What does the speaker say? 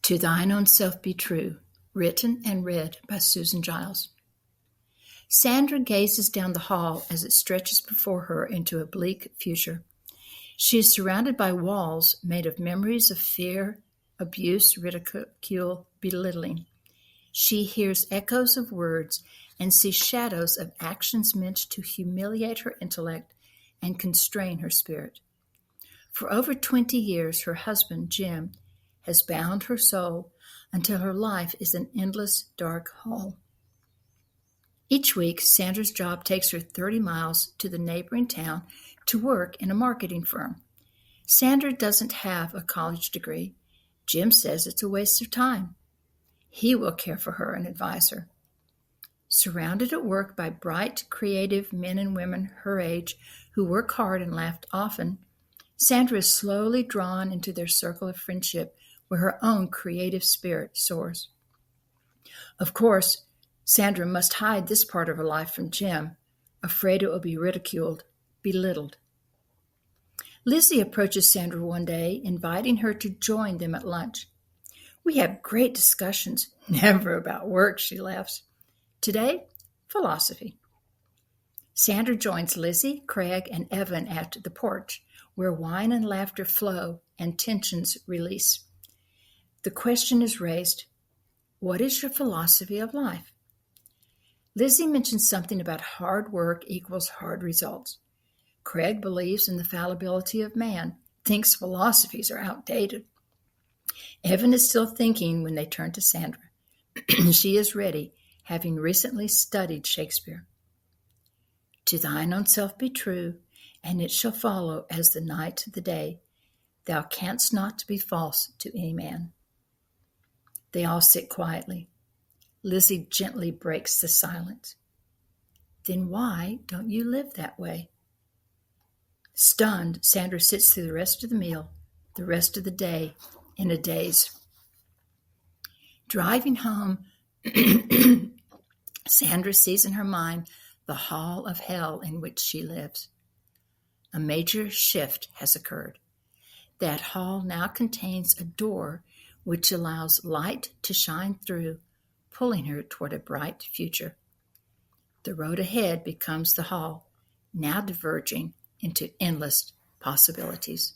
To Thine Own Self Be True, written and read by Susan Giles. Sandra gazes down the hall as it stretches before her into a bleak future. She is surrounded by walls made of memories of fear, abuse, ridicule, belittling. She hears echoes of words and sees shadows of actions meant to humiliate her intellect and constrain her spirit. For over 20 years, her husband, Jim, has bound her soul until her life is an endless dark hole. Each week, Sandra's job takes her 30 miles to the neighboring town to work in a marketing firm. Sandra doesn't have a college degree. Jim says it's a waste of time. He will care for her and advise her. Surrounded at work by bright, creative men and women her age who work hard and laugh often, Sandra is slowly drawn into their circle of friendship where her own creative spirit soars. Of course, Sandra must hide this part of her life from Jim, afraid it will be ridiculed, belittled. Lizzie approaches Sandra one day, inviting her to join them at lunch. We have great discussions, never about work, she laughs. Today, philosophy. Sandra joins Lizzie, Craig, and Evan at the porch, where wine and laughter flow and tensions release. The question is raised, what is your philosophy of life? Lizzie mentions something about hard work equals hard results. Craig believes in the fallibility of man, thinks philosophies are outdated. Evan is still thinking when they turn to Sandra. She is ready, having recently studied Shakespeare. To thine own self be true, and it shall follow as the night to the day. Thou canst not be false to any man. They all sit quietly. Lizzie gently breaks the silence. Then why don't you live that way? Stunned, Sandra sits through the rest of the meal, the rest of the day, in a daze. Driving home, Sandra sees in her mind the hall of hell in which she lives. A major shift has occurred. That hall now contains a door which allows light to shine through, pulling her toward a bright future. The road ahead becomes the hall, now diverging into endless possibilities.